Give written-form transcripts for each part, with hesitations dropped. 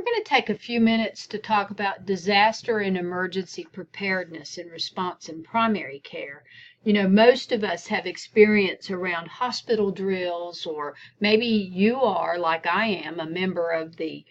We're going to take a few minutes to talk about disaster and emergency preparedness and response in primary care. You know, most of us have experience around hospital drills, or maybe you are, like I am, a member of the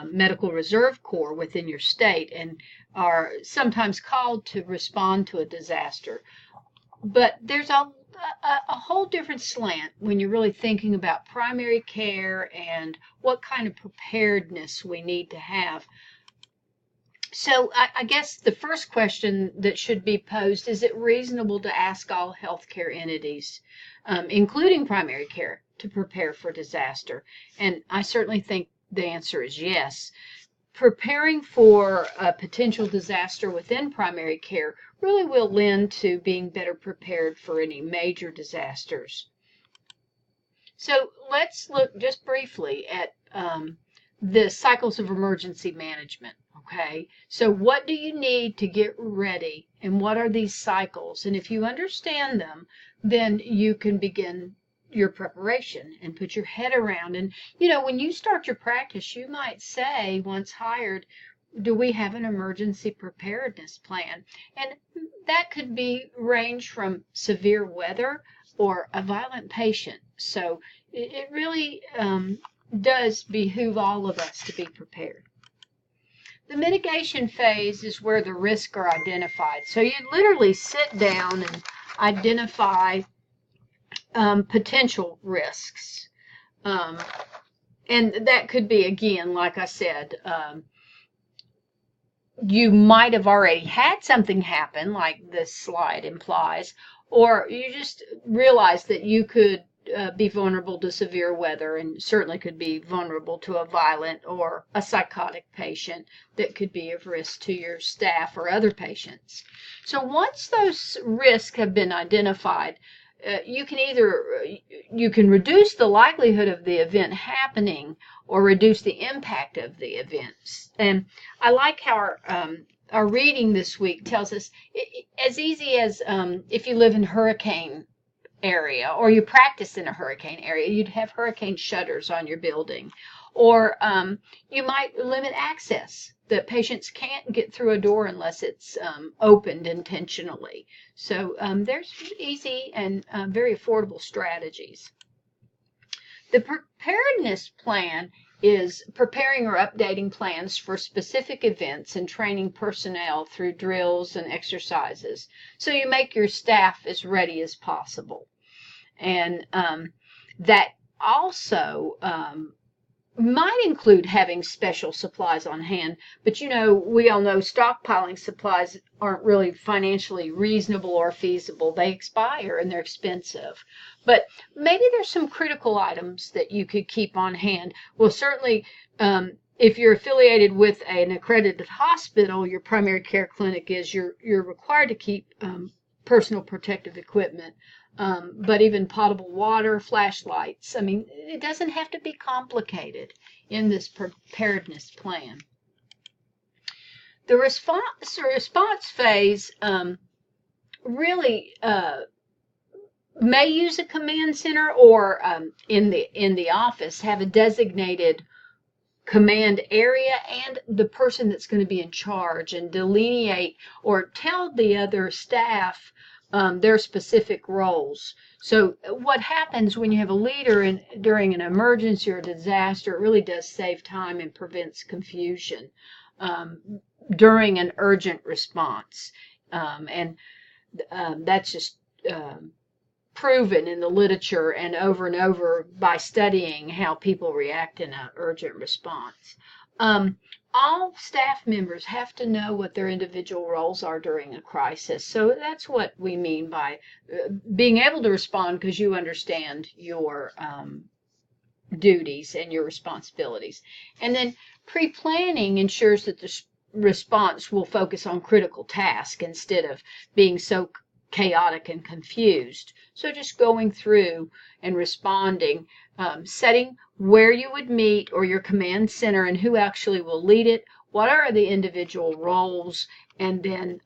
Medical Reserve Corps within your state and are sometimes called to respond to a disaster. But there's a whole different slant when you're really thinking about primary care and what kind of preparedness we need to have. So I guess the first question that should be posed, is it reasonable to ask all healthcare entities, including primary care, to prepare for disaster? And I certainly think the answer is yes. Preparing for a potential disaster within primary care really will lend to being better prepared for any major disasters. So let's look just briefly at the cycles of emergency management. Okay, so what do you need to get ready, and what are these cycles? And if you understand them, then you can begin your preparation and put your head around. And you know, when you start your practice, you might say, once hired, do we have an emergency preparedness plan? And that could be range from severe weather or a violent patient. So it really does behoove all of us to be prepared. The mitigation phase is where the risks are identified. So you literally sit down and identify potential risks. And that could be, again, like I said, you might have already had something happen, like this slide implies, or you just realize that you could be vulnerable to severe weather, and certainly could be vulnerable to a violent or a psychotic patient that could be of risk to your staff or other patients. So once those risks have been identified, you can reduce the likelihood of the event happening or reduce the impact of the events. And I like how our reading this week tells us as easy as if you live in hurricane area or you practice in a hurricane area, you'd have hurricane shutters on your building. Or you might limit access. The patients can't get through a door unless it's opened intentionally. So there's easy and very affordable strategies. The preparedness plan is preparing or updating plans for specific events and training personnel through drills and exercises. So you make your staff as ready as possible. And that also might include having special supplies on hand, but you know, we all know stockpiling supplies aren't really financially reasonable or feasible. They expire and they're expensive. But maybe there's some critical items that you could keep on hand. Well, certainly, if you're affiliated with an accredited hospital, your primary care clinic is, you're required to keep personal protective equipment. But even potable water, flashlights. I mean, it doesn't have to be complicated in this preparedness plan. The response phase really may use a command center, or in the office have a designated command area and the person that's going to be in charge, and delineate or tell the other staff their specific roles. So what happens when you have a leader during an emergency or disaster, it really does save time and prevents confusion during an urgent response. And that's just proven in the literature and over by studying how people react in an urgent response. All staff members have to know what their individual roles are during a crisis. So that's what we mean by being able to respond, because you understand your duties and your responsibilities. And then pre-planning ensures that the response will focus on critical tasks instead of being so chaotic and confused. So just going through and responding, setting where you would meet or your command center and who actually will lead it, what are the individual roles, and then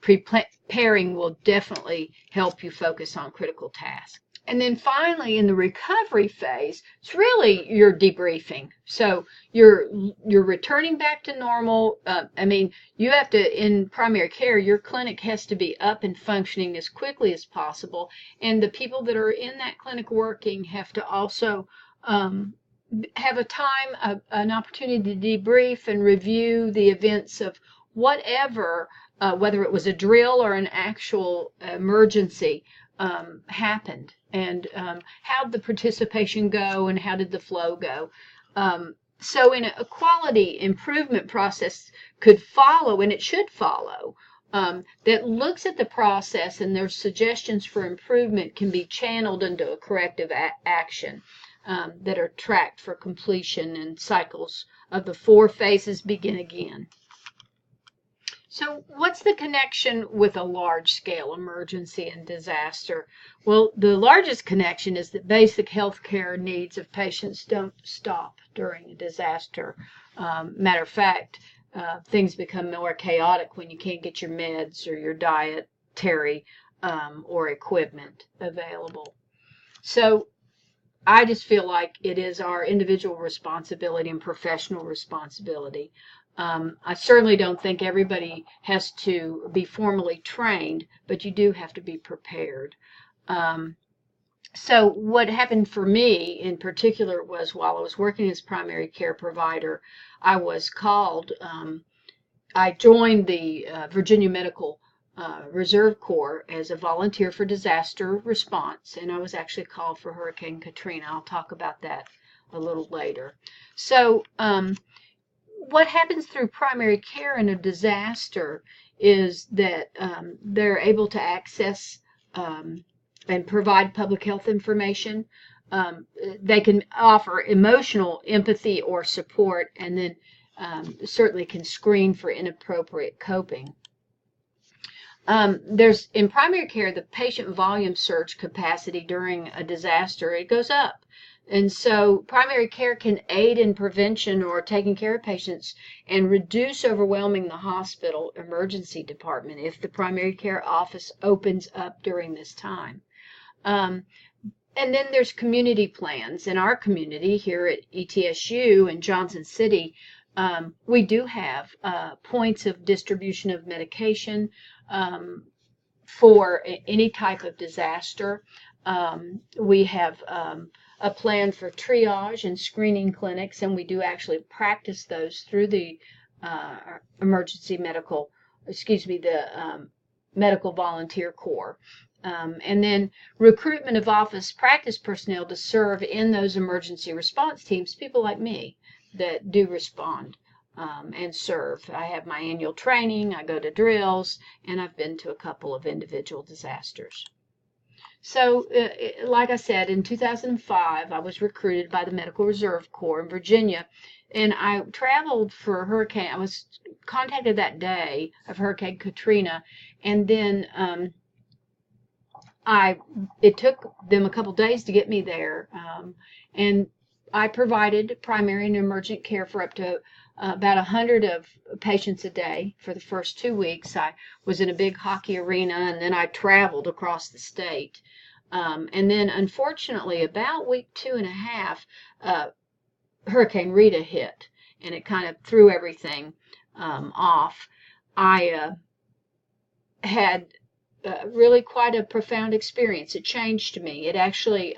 preparing will definitely help you focus on critical tasks. And then finally, in the recovery phase, it's really your debriefing. So you're returning back to normal. I mean, you have to, in primary care, your clinic has to be up and functioning as quickly as possible. And the people that are in that clinic working have to also have a time, an opportunity to debrief and review the events of whatever, whether it was a drill or an actual emergency, happened, and how did the participation go, and how did the flow go. So in a quality improvement process could follow, and it should follow, that looks at the process, and their suggestions for improvement can be channeled into a corrective action, that are tracked for completion, and cycles of the 4 phases begin again. So what's the connection with a large-scale emergency and disaster? Well, the largest connection is that basic health care needs of patients don't stop during a disaster. Matter of fact, things become more chaotic when you can't get your meds or your dietary or equipment available. So I just feel like it is our individual responsibility and professional responsibility. I certainly don't think everybody has to be formally trained, but you do have to be prepared. So what happened for me in particular was, while I was working as primary care provider, I was called, I joined the Virginia Medical Reserve Corps as a volunteer for disaster response, and I was actually called for Hurricane Katrina. I'll talk about that a little later. So what happens through primary care in a disaster is that they're able to access and provide public health information. They can offer emotional empathy or support, and then certainly can screen for inappropriate coping. There's, in primary care, the patient volume surge capacity during a disaster, it goes up. And so primary care can aid in prevention or taking care of patients and reduce overwhelming the hospital emergency department if the primary care office opens up during this time. And then there's community plans. In our community here at ETSU in Johnson City, we do have points of distribution of medication for any type of disaster. We have a plan for triage and screening clinics, and we do actually practice those through the Medical Volunteer Corps. And then recruitment of office practice personnel to serve in those emergency response teams, people like me that do respond and serve. I have my annual training, I go to drills, and I've been to a couple of individual disasters. So, like I said, in 2005, I was recruited by the Medical Reserve Corps in Virginia, and I traveled for hurricane. I was contacted that day of Hurricane Katrina, and then it took them a couple days to get me there, and I provided primary and emergent care for up to about 100 of patients a day for the first 2 weeks. I was in a big hockey arena, and then I traveled across the state. And then, unfortunately, about week 2.5, Hurricane Rita hit, and it kind of threw everything off. I had really quite a profound experience. It changed me. It actually,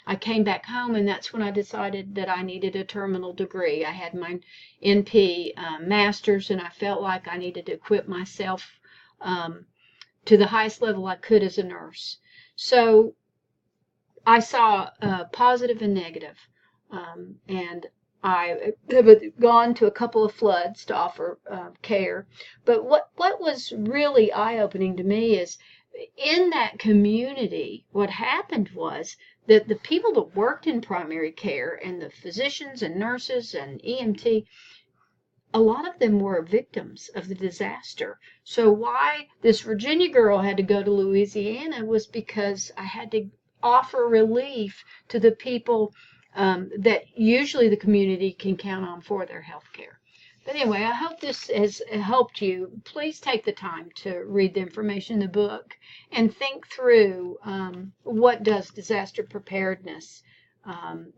I came back home, and that's when I decided that I needed a terminal degree. I had my NP master's, and I felt like I needed to equip myself to the highest level I could as a nurse. So I saw positive and negative, and I have gone to a couple of floods to offer care. But what was really eye-opening to me is, in that community, what happened was that the people that worked in primary care, and the physicians and nurses and EMT, a lot of them were victims of the disaster. So why this Virginia girl had to go to Louisiana was because I had to offer relief to the people that usually the community can count on for their health care. But anyway, I hope this has helped you. Please take the time to read the information in the book and think through what does disaster preparedness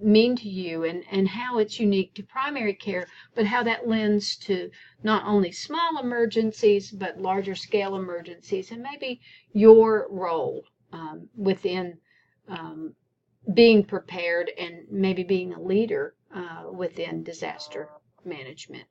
mean to you, and how it's unique to primary care, but how that lends to not only small emergencies, but larger scale emergencies, and maybe your role within um, being prepared and maybe being a leader within disaster management.